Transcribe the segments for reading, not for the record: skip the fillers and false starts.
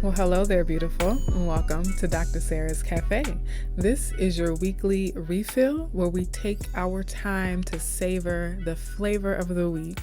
Well, hello there, beautiful, and welcome to Dr. Sarah's Cafe. This is your weekly refill where we take our time to savor the flavor of the week,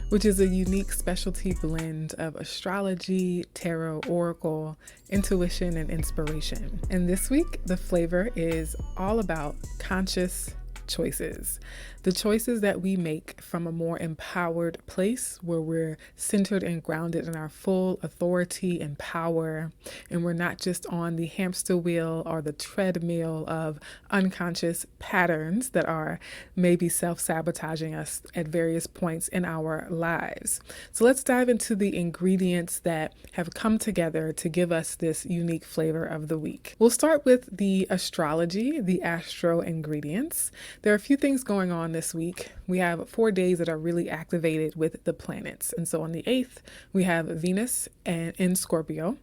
which is a unique specialty blend of astrology, tarot, oracle, intuition, and inspiration. And this week, the flavor is all about conscious choices. The choices that we make from a more empowered place where we're centered and grounded in our full authority and power, and we're not just on the hamster wheel or the treadmill of unconscious patterns that are maybe self-sabotaging us at various points in our lives. So let's dive into the ingredients that have come together to give us this unique flavor of the week. We'll start with the astrology, the Astro Ingredients. There are a few things going on this week. We have 4 days that are really activated with the planets. And so on the 8th, we have Venus in Scorpio,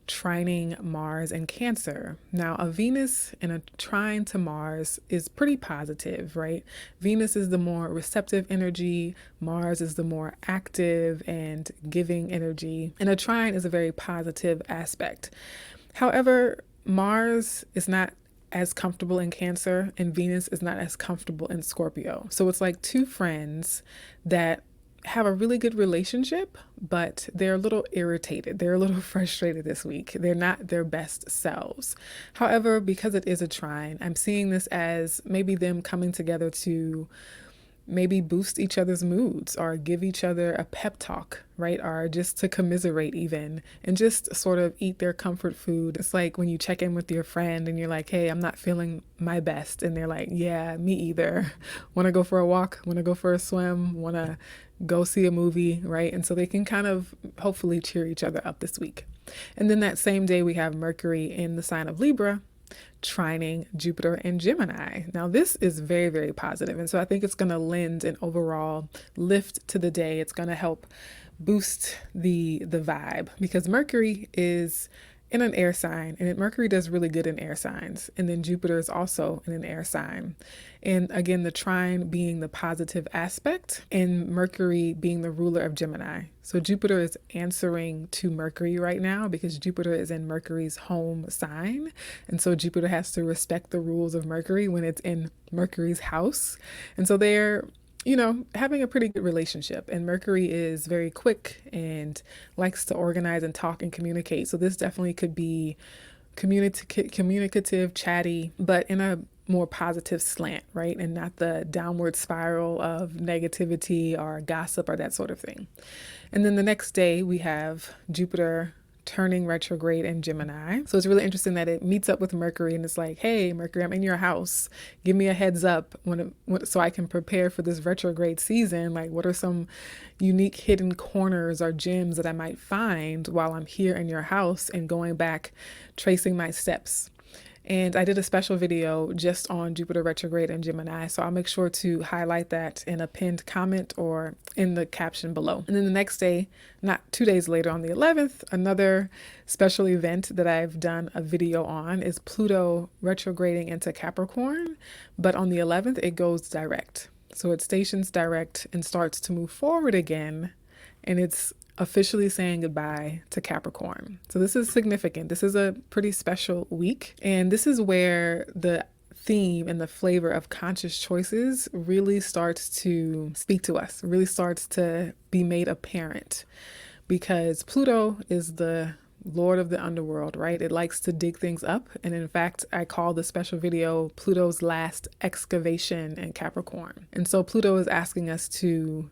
trining Mars and Cancer. Now, a Venus in a trine to Mars is pretty positive, right? Venus is the more receptive energy. Mars is the more active and giving energy. And a trine is a very positive aspect. However, Mars is not as comfortable in Cancer and Venus is not as comfortable in Scorpio. So it's like two friends that have a really good relationship, but they're a little irritated. They're a little frustrated this week. They're not their best selves. However, because it is a trine, I'm seeing this as maybe them coming together to maybe boost each other's moods or give each other a pep talk, right? Or just to commiserate even and just sort of eat their comfort food. It's like when you check in with your friend and you're like, hey, I'm not feeling my best. And they're like, yeah, me either. Want to go for a walk? Want to go for a swim? Want to go see a movie, right? And so they can kind of hopefully cheer each other up this week. And then that same day we have Mercury in the sign of Libra, trining Jupiter and Gemini. Now, this is very, very positive. And so I think it's going to lend an overall lift to the day. It's going to help boost the vibe because Mercury is in an air sign and Mercury does really good in air signs. And then Jupiter is also in an air sign. And again, the trine being the positive aspect and Mercury being the ruler of Gemini. So Jupiter is answering to Mercury right now because Jupiter is in Mercury's home sign. And so Jupiter has to respect the rules of Mercury when it's in Mercury's house. And so they're having a pretty good relationship. And Mercury is very quick and likes to organize and talk and communicate. So this definitely could be communicative, chatty, but in a more positive slant, right? And not the downward spiral of negativity or gossip or that sort of thing. And then the next day we have Jupiter turning retrograde in Gemini. So it's really interesting that it meets up with Mercury and it's like, hey, Mercury, I'm in your house. Give me a heads up so I can prepare for this retrograde season. Like, what are some unique hidden corners or gems that I might find while I'm here in your house and going back, tracing my steps? And I did a special video just on Jupiter retrograde and Gemini. So I'll make sure to highlight that in a pinned comment or in the caption below. And then the next day, not 2 days later on the 11th, another special event that I've done a video on is Pluto retrograding into Capricorn. But on the 11th, it goes direct. So it stations direct and starts to move forward again. And it's officially saying goodbye to Capricorn. So this is significant. This is a pretty special week. And this is where the theme and the flavor of conscious choices really starts to speak to us, really starts to be made apparent because Pluto is the Lord of the underworld, right? It likes to dig things up. And in fact, I call the special video Pluto's last excavation in Capricorn. And so Pluto is asking us to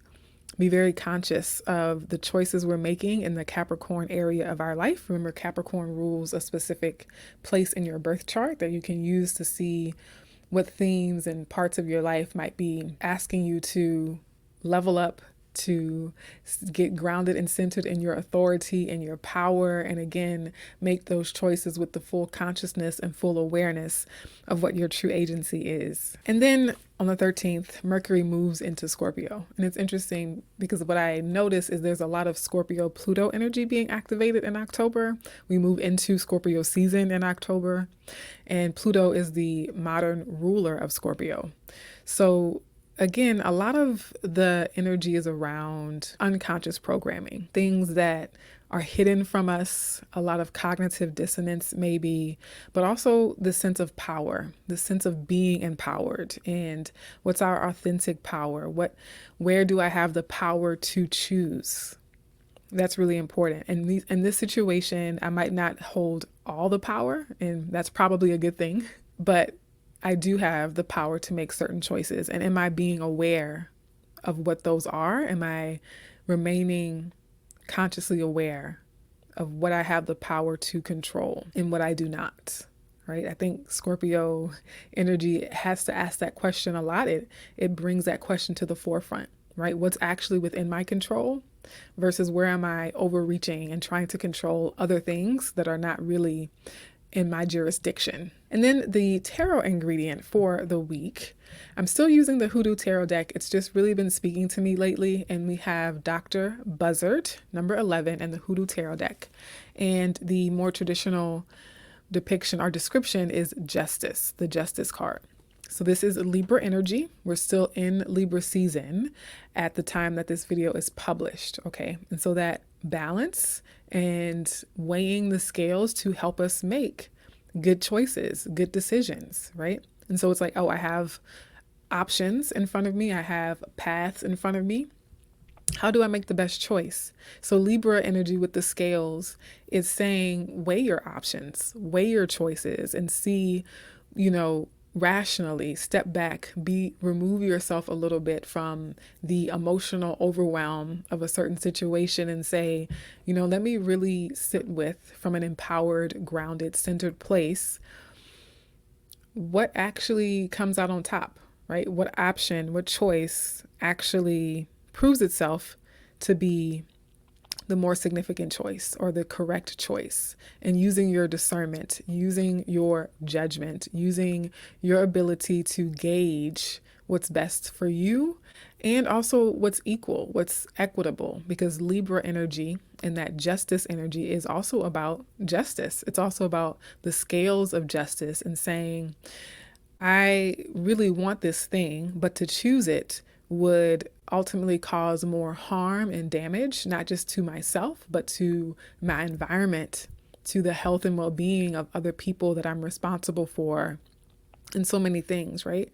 be very conscious of the choices we're making in the Capricorn area of our life. Remember, Capricorn rules a specific place in your birth chart that you can use to see what themes and parts of your life might be asking you to level up, to get grounded and centered in your authority and your power. And again, make those choices with the full consciousness and full awareness of what your true agency is. And then on the 13th, Mercury moves into Scorpio. And it's interesting because what I notice is there's a lot of Scorpio Pluto energy being activated in October. We move into Scorpio season in October, and Pluto is the modern ruler of Scorpio. So again, a lot of the energy is around unconscious programming, things that are hidden from us, a lot of cognitive dissonance maybe, but also the sense of power, the sense of being empowered. And what's our authentic power? Where do I have the power to choose? That's really important. And in this situation, I might not hold all the power, and that's probably a good thing, but I do have the power to make certain choices. And am I being aware of what those are? Am I remaining consciously aware of what I have the power to control and what I do not? Right? I think Scorpio energy has to ask that question a lot. It brings that question to the forefront, right? What's actually within my control versus where am I overreaching and trying to control other things that are not really in my jurisdiction. And then the tarot ingredient for the week, I'm still using the Hoodoo Tarot deck. It's just really been speaking to me lately. And we have Dr. Buzzard, number 11, and the Hoodoo Tarot deck. And the more traditional depiction or description is Justice, the Justice card. So this is Libra energy. We're still in Libra season at the time that this video is published, okay? And so that balance and weighing the scales to help us make good choices, good decisions, right? And so it's like, oh, I have options in front of me. I have paths in front of me. How do I make the best choice? So Libra energy with the scales is saying, weigh your options, weigh your choices, and see, rationally step back, remove yourself a little bit from the emotional overwhelm of a certain situation and say, let me really sit with, from an empowered, grounded, centered place, what actually comes out on top, right? What option, what choice actually proves itself to be the more significant choice or the correct choice, and using your discernment, using your judgment, using your ability to gauge what's best for you and also what's equal, what's equitable, because Libra energy and that justice energy is also about justice. It's also about the scales of justice and saying, I really want this thing, but to choose it would ultimately cause more harm and damage, not just to myself, but to my environment, to the health and well-being of other people that I'm responsible for, and so many things, right?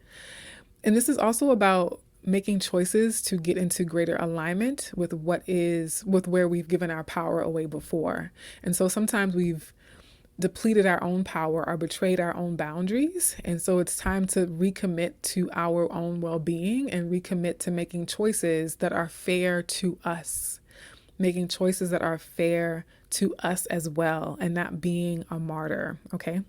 And this is also about making choices to get into greater alignment with where we've given our power away before. And so sometimes we've depleted our own power or betrayed our own boundaries. And so it's time to recommit to our own well-being and recommit to making choices that are fair to us, making choices that are fair to us as well, and not being a martyr, okay?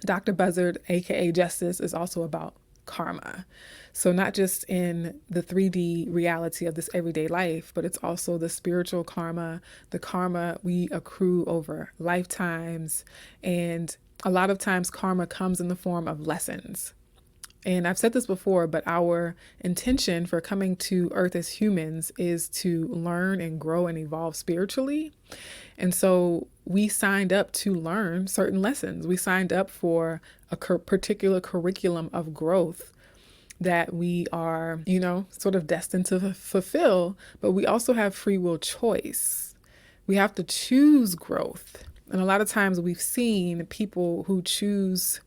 Dr. Buzzard, aka Justice, is also about karma. So not just in the 3D reality of this everyday life, but it's also the spiritual karma, the karma we accrue over lifetimes. And a lot of times karma comes in the form of lessons. And I've said this before, but our intention for coming to Earth as humans is to learn and grow and evolve spiritually. And so we signed up to learn certain lessons. We signed up for a particular curriculum of growth that we are, sort of destined to fulfill, but we also have free will choice. We have to choose growth. And a lot of times we've seen people who choose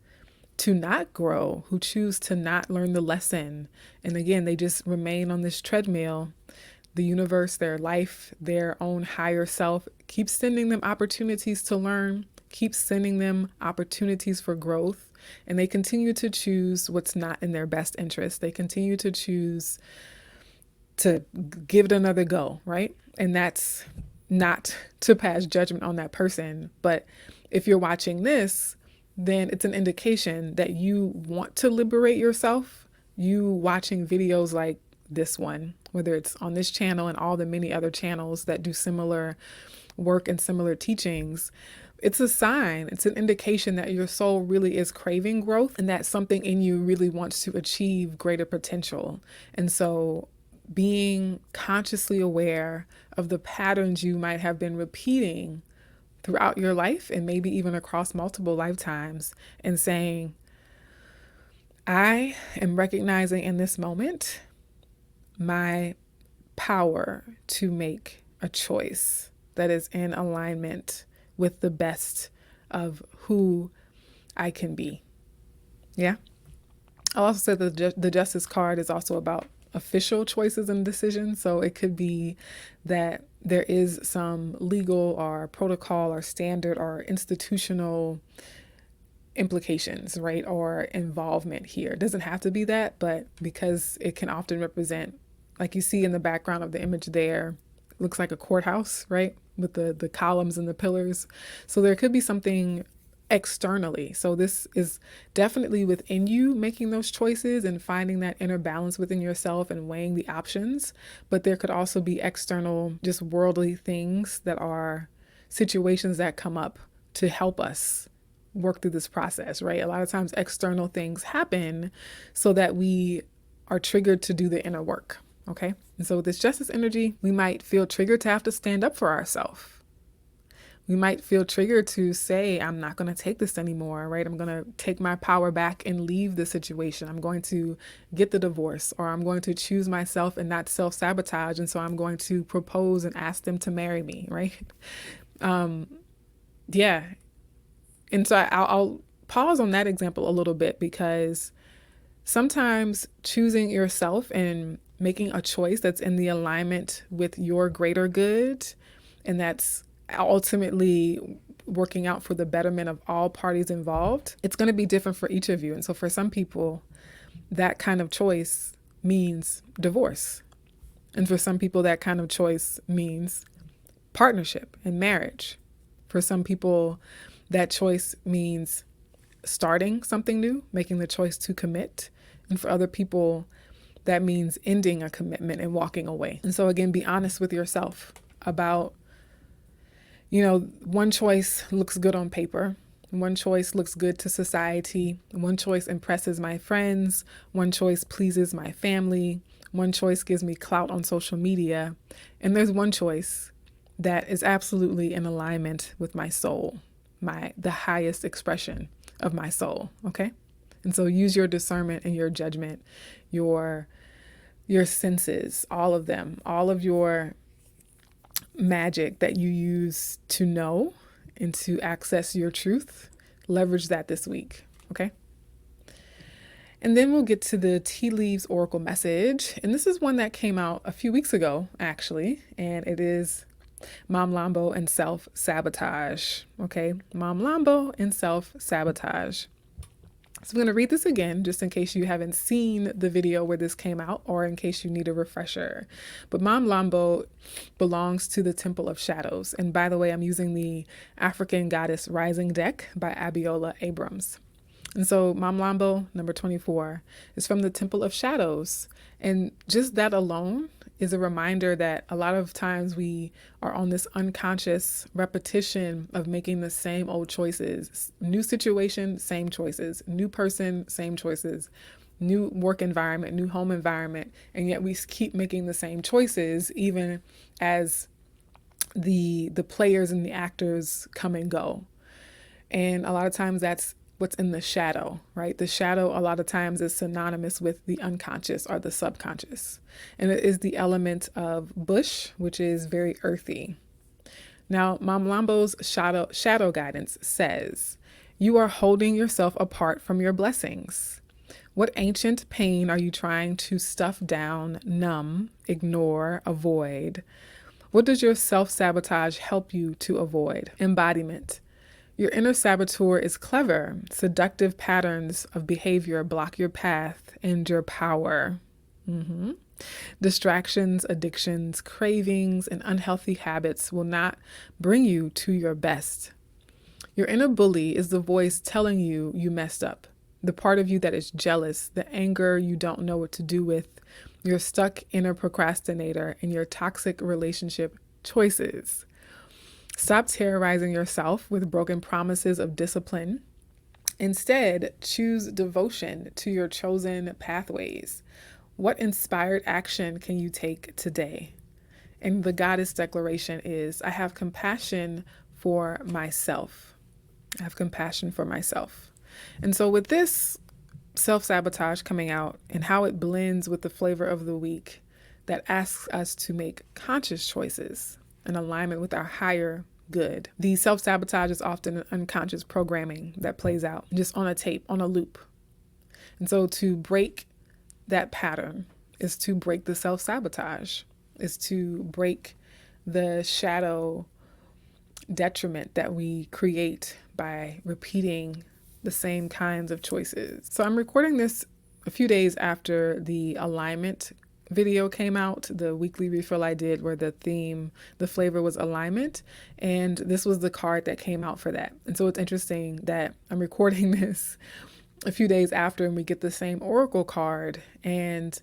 to not grow, who choose to not learn the lesson. And again, they just remain on this treadmill. The universe, their life, their own higher self keeps sending them opportunities to learn, keeps sending them opportunities for growth. And they continue to choose what's not in their best interest. They continue to choose to give it another go, right? And that's not to pass judgment on that person. But if you're watching this, then it's an indication that you want to liberate yourself. You watching videos like this one, whether it's on this channel and all the many other channels that do similar work and similar teachings, it's a sign, it's an indication that your soul really is craving growth and that something in you really wants to achieve greater potential. And so being consciously aware of the patterns you might have been repeating throughout your life and maybe even across multiple lifetimes, and saying, I am recognizing in this moment my power to make a choice that is in alignment with the best of who I can be. Yeah. I'll also say that the Justice card is also about official choices and decisions. So it could be that there is some legal or protocol or standard or institutional implications, right? Or involvement here. It doesn't have to be that, but because it can often represent, like you see in the background of the image there, looks like a courthouse, right? With the columns and the pillars. So there could be something externally. So this is definitely within you making those choices and finding that inner balance within yourself and weighing the options. But there could also be external, just worldly things that are situations that come up to help us work through this process, right? A lot of times external things happen so that we are triggered to do the inner work. Okay. And so with this Justice energy, we might feel triggered to have to stand up for ourselves. We might feel triggered to say, I'm not going to take this anymore, right? I'm going to take my power back and leave the situation. I'm going to get the divorce, or I'm going to choose myself and not self-sabotage. And so I'm going to propose and ask them to marry me, right? Yeah. And so I'll pause on that example a little bit, because sometimes choosing yourself and making a choice that's in the alignment with your greater good, and that's ultimately working out for the betterment of all parties involved, it's going to be different for each of you. And so for some people, that kind of choice means divorce. And for some people, that kind of choice means partnership and marriage. For some people, that choice means starting something new, making the choice to commit. And for other people, that means ending a commitment and walking away. And so again, be honest with yourself about, one choice looks good on paper. One choice looks good to society. One choice impresses my friends. One choice pleases my family. One choice gives me clout on social media. And there's one choice that is absolutely in alignment with my soul, the highest expression of my soul. Okay. And so use your discernment and your judgment, your senses, all of them, all of your magic that you use to know and to access your truth. Leverage that this week. Okay. And then we'll get to the Tea Leaves Oracle message. And this is one that came out a few weeks ago, actually. And it is Mom Lambo and self-sabotage. Okay. Mom Lambo and self-sabotage. So I'm going to read this again, just in case you haven't seen the video where this came out, or in case you need a refresher. But Mom Lambo belongs to the Temple of Shadows. And by the way, I'm using the African Goddess Rising deck by Abiola Abrams. And so Mom Lambo, number 24, is from the Temple of Shadows. And just that alone is a reminder that a lot of times we are on this unconscious repetition of making the same old choices. New situation, same choices. New person, same choices. New work environment, new home environment. And yet we keep making the same choices, even as the players and the actors come and go. And a lot of times that's what's in the shadow, right? The shadow a lot of times is synonymous with the unconscious or the subconscious. And it is the element of bush, which is very earthy. Now, Mom Lambo's shadow guidance says, you are holding yourself apart from your blessings. What ancient pain are you trying to stuff down, numb, ignore, avoid? What does your self-sabotage help you to avoid? Embodiment. Your inner saboteur is clever. Seductive patterns of behavior block your path and your power. Distractions, addictions, cravings, and unhealthy habits will not bring you to your best. Your inner bully is the voice telling you you messed up. The part of you that is jealous, the anger you don't know what to do with, your stuck inner procrastinator, and your toxic relationship choices. Stop terrorizing yourself with broken promises of discipline. Instead, choose devotion to your chosen pathways. What inspired action can you take today? And the goddess declaration is, I have compassion for myself. I have compassion for myself. And so with this self-sabotage coming out and how it blends with the flavor of the week that asks us to make conscious choices in alignment with our higher good. The self-sabotage is often an unconscious programming that plays out just on a tape, on a loop. And so to break that pattern is to break the self-sabotage, is to break the shadow detriment that we create by repeating the same kinds of choices. So I'm recording this a few days after the alignment video came out, the weekly refill I did where the flavor was alignment. And this was the card that came out for that. And so it's interesting that I'm recording this a few days after and we get the same oracle card. And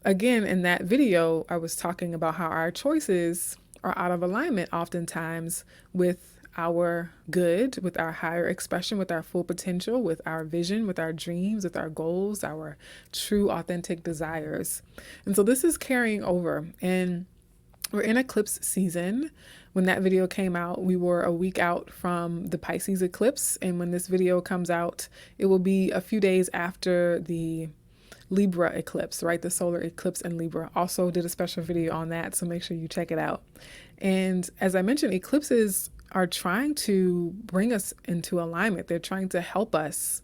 again, in that video, I was talking about how our choices are out of alignment oftentimes with our good, with our higher expression, with our full potential, with our vision, with our dreams, with our goals, our true authentic desires. And so this is carrying over, and we're in eclipse season. When that video came out, we were a week out from the Pisces eclipse. And when this video comes out, it will be a few days after the Libra eclipse, right? The solar eclipse in Libra. Also did a special video on that, so make sure you check it out. And as I mentioned, eclipses are trying to bring us into alignment. They're trying to help us,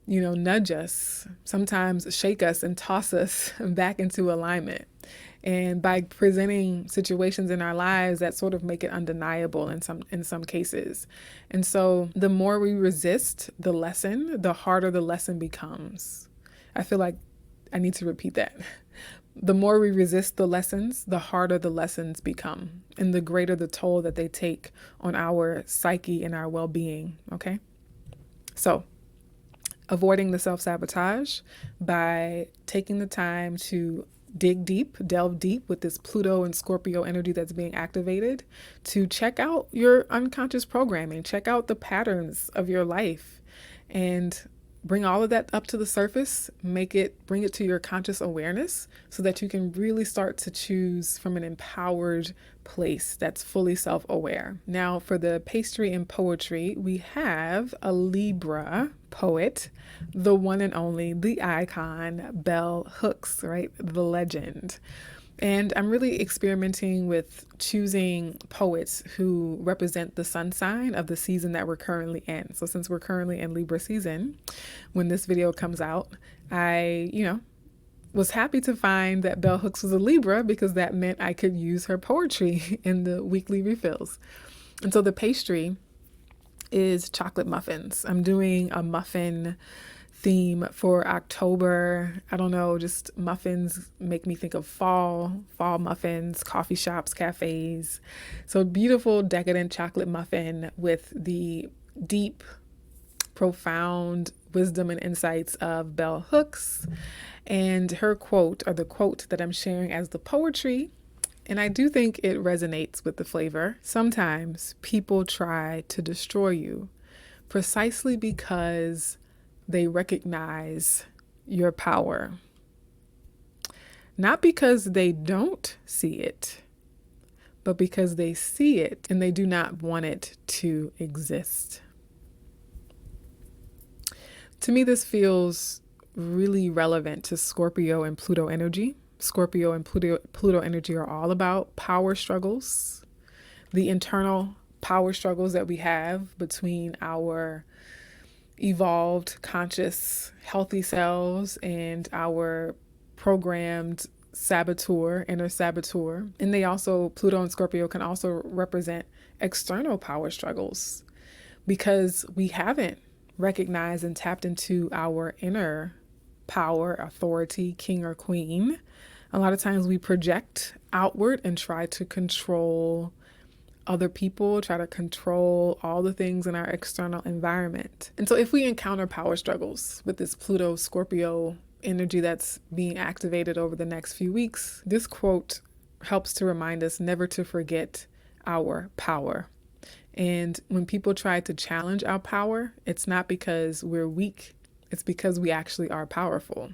nudge us, sometimes shake us and toss us back into alignment. And by presenting situations in our lives that sort of make it undeniable in some cases. And so the more we resist the lesson, the harder the lesson becomes. I feel like I need to repeat that. The more we resist the lessons, the harder the lessons become, and the greater the toll that they take on our psyche and our well-being, okay? So, avoiding the self-sabotage by taking the time to delve deep with this Pluto and Scorpio energy that's being activated, to check out your unconscious programming, check out the patterns of your life, and bring all of that up to the surface, bring it to your conscious awareness so that you can really start to choose from an empowered place that's fully self-aware. Now, for the pastry and poetry, we have a Libra poet, the one and only, the icon, Bell Hooks, right? The legend. And I'm really experimenting with choosing poets who represent the sun sign of the season that we're currently in. So since we're currently in Libra season, when this video comes out, I, was happy to find that Bell Hooks was a Libra because that meant I could use her poetry in the weekly refills. And so the pastry is chocolate muffins. I'm doing a muffin theme for October. I don't know, just muffins make me think of fall muffins, coffee shops, cafes. So beautiful, decadent chocolate muffin with the deep, profound wisdom and insights of Bell Hooks and her quote, or the quote that I'm sharing as the poetry. And I do think it resonates with the flavor. Sometimes people try to destroy you precisely because they recognize your power. Not because they don't see it, but because they see it and they do not want it to exist. To me, this feels really relevant to Scorpio and Pluto energy. Scorpio and Pluto energy are all about power struggles, the internal power struggles that we have between our evolved, conscious, healthy selves and our programmed inner saboteur. And Pluto and Scorpio can also represent external power struggles because we haven't recognized and tapped into our inner power, authority, king or queen. A lot of times we project outward and try to control other people, try to control all the things in our external environment. And so if we encounter power struggles with this Pluto Scorpio energy that's being activated over the next few weeks, this quote helps to remind us never to forget our power. And when people try to challenge our power, it's not because we're weak, it's because we actually are powerful.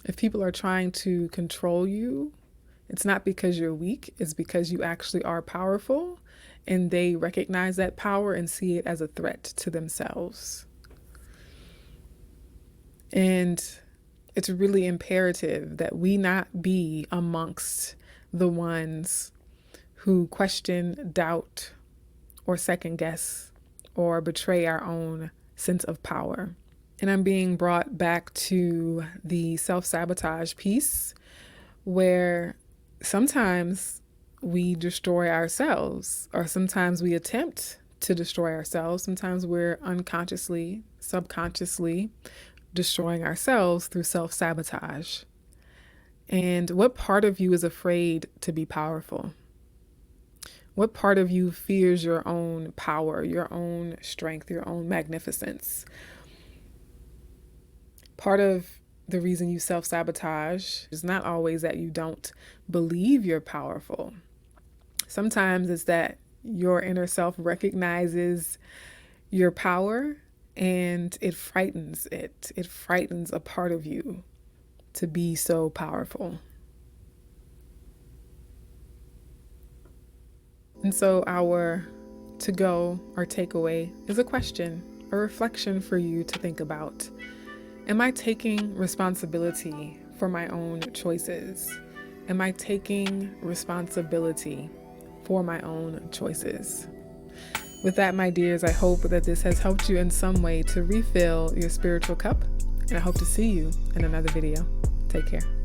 If people are trying to control you, it's not because you're weak, it's because you actually are powerful and they recognize that power and see it as a threat to themselves. And it's really imperative that we not be amongst the ones who question, doubt, or second guess, or betray our own sense of power. And I'm being brought back to the self-sabotage piece, where sometimes we destroy ourselves, or sometimes we attempt to destroy ourselves. Sometimes we're unconsciously, subconsciously destroying ourselves through self-sabotage. And what part of you is afraid to be powerful? What part of you fears your own power, your own strength, your own magnificence? Part of the reason you self-sabotage is not always that you don't believe you're powerful. Sometimes it's that your inner self recognizes your power and it frightens it. It frightens a part of you to be so powerful. And so our to-go or takeaway is a question, a reflection for you to think about. Am I taking responsibility for my own choices? Am I taking responsibility for my own choices? With that, my dears, I hope that this has helped you in some way to refill your spiritual cup, and I hope to see you in another video. Take care.